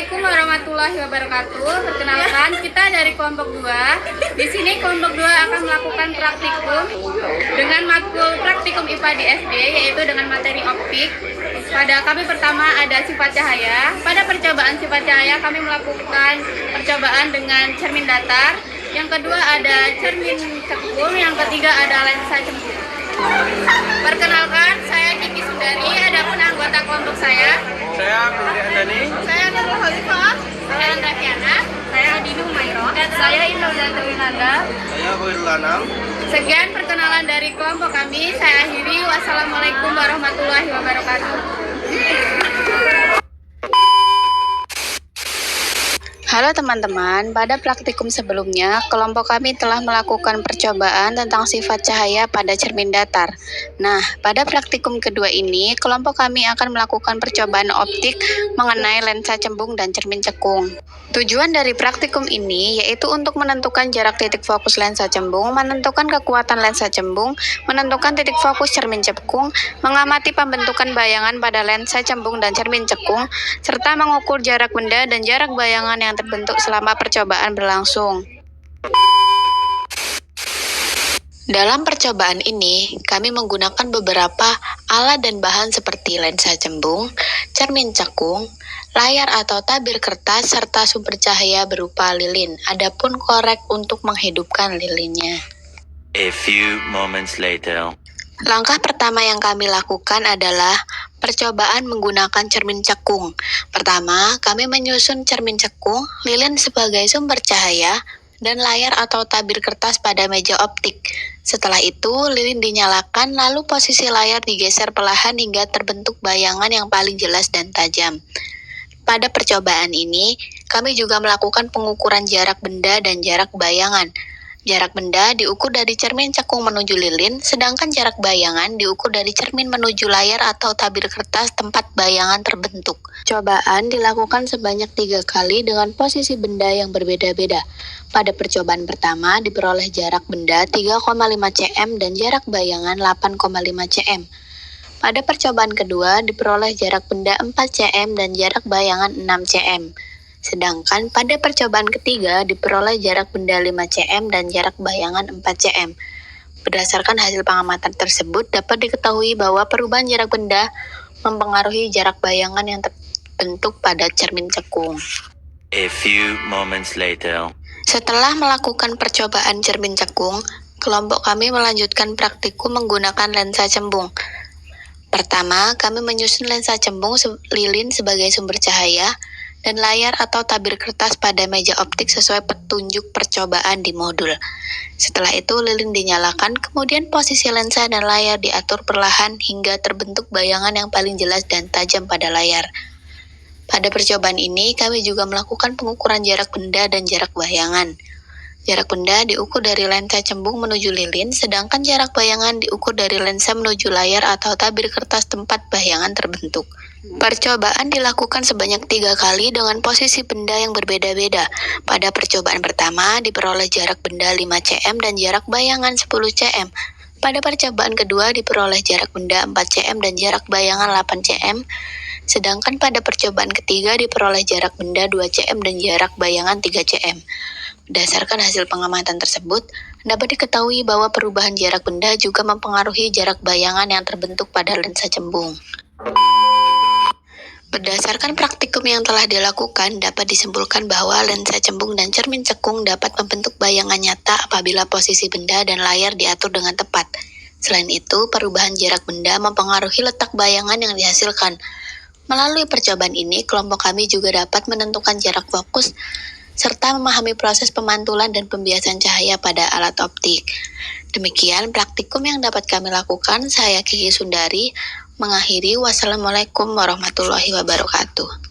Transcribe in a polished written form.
Assalamualaikum warahmatullahi wabarakatuh. Perkenalkan, kita dari kelompok 2. Di sini kelompok 2 akan melakukan praktikum dengan matkul praktikum IPA di SD, yaitu dengan materi optik. Pada kami pertama ada sifat cahaya. Pada percobaan sifat cahaya kami melakukan percobaan dengan cermin datar. Yang kedua ada cermin cekung, yang ketiga ada lensa cembung. Perkenalkan, saya Kiki Sundari, adapun anggota kelompok saya Putri Andani, saya Nurul Khalifah, saya Andra Kiana, saya Adinu Mairo, saya Indah Winanda. saya Khairul Anam. Sekian perkenalan dari kelompok kami, saya akhiri. Wassalamualaikum warahmatullahi wabarakatuh. Halo teman-teman, pada praktikum sebelumnya, kelompok kami telah melakukan percobaan tentang sifat cahaya pada cermin datar. Nah, pada praktikum kedua ini, kelompok kami akan melakukan percobaan optik mengenai lensa cembung dan cermin cekung. Tujuan dari praktikum ini yaitu untuk menentukan jarak titik fokus lensa cembung, menentukan kekuatan lensa cembung, menentukan titik fokus cermin cekung, mengamati pembentukan bayangan pada lensa cembung dan cermin cekung, serta mengukur jarak benda dan jarak bayangan yang terbentuk selama percobaan berlangsung. Dalam percobaan ini, kami menggunakan beberapa alat dan bahan seperti lensa cembung, cermin cekung, layar atau tabir kertas, serta sumber cahaya berupa lilin. Adapun korek untuk menghidupkan lilinnya. A few moments later. Langkah pertama yang kami lakukan adalah percobaan menggunakan cermin cekung. Pertama, kami menyusun cermin cekung, lilin sebagai sumber cahaya, dan layar atau tabir kertas pada meja optik. Setelah itu, lilin dinyalakan, lalu posisi layar digeser perlahan hingga terbentuk bayangan yang paling jelas dan tajam. Pada percobaan ini, kami juga melakukan pengukuran jarak benda dan jarak bayangan. Jarak benda diukur dari cermin cekung menuju lilin, sedangkan jarak bayangan diukur dari cermin menuju layar atau tabir kertas tempat bayangan terbentuk. Cobaan dilakukan sebanyak 3 kali dengan posisi benda yang berbeda-beda. Pada percobaan pertama diperoleh jarak benda 3,5 cm dan jarak bayangan 8,5 cm. Pada percobaan kedua diperoleh jarak benda 4 cm dan jarak bayangan 6 cm. Sedangkan pada percobaan ketiga diperoleh jarak benda 5 cm dan jarak bayangan 4 cm. Berdasarkan hasil pengamatan tersebut, dapat diketahui bahwa perubahan jarak benda mempengaruhi jarak bayangan yang terbentuk pada cermin cekung. A few moments later. Setelah melakukan percobaan cermin cekung, kelompok kami melanjutkan praktikum menggunakan lensa cembung. Pertama, kami menyusun lensa cembung lilin sebagai sumber cahaya, dan layar atau tabir kertas pada meja optik sesuai petunjuk percobaan di modul. Setelah itu lilin dinyalakan, kemudian posisi lensa dan layar diatur perlahan hingga terbentuk bayangan yang paling jelas dan tajam pada layar. Pada percobaan ini kami juga melakukan pengukuran jarak benda dan jarak bayangan. Jarak benda diukur dari lensa cembung menuju lilin, sedangkan jarak bayangan diukur dari lensa menuju layar atau tabir kertas tempat bayangan terbentuk. Percobaan dilakukan sebanyak 3 kali dengan posisi benda yang berbeda-beda. Pada percobaan pertama diperoleh jarak benda 5 cm dan jarak bayangan 10 cm. Pada percobaan kedua diperoleh jarak benda 4 cm dan jarak bayangan 8 cm. Sedangkan pada percobaan ketiga diperoleh jarak benda 2 cm dan jarak bayangan 3 cm. Berdasarkan hasil pengamatan tersebut, dapat diketahui bahwa perubahan jarak benda juga mempengaruhi jarak bayangan yang terbentuk pada lensa cembung. Berdasarkan praktikum yang telah dilakukan, dapat disimpulkan bahwa lensa cembung dan cermin cekung dapat membentuk bayangan nyata apabila posisi benda dan layar diatur dengan tepat. Selain itu, perubahan jarak benda mempengaruhi letak bayangan yang dihasilkan. Melalui percobaan ini, kelompok kami juga dapat menentukan jarak fokus serta memahami proses pemantulan dan pembiasan cahaya pada alat optik. Demikian praktikum yang dapat kami lakukan. Saya Kiki Sundari mengakhiri. Wassalamualaikum warahmatullahi wabarakatuh.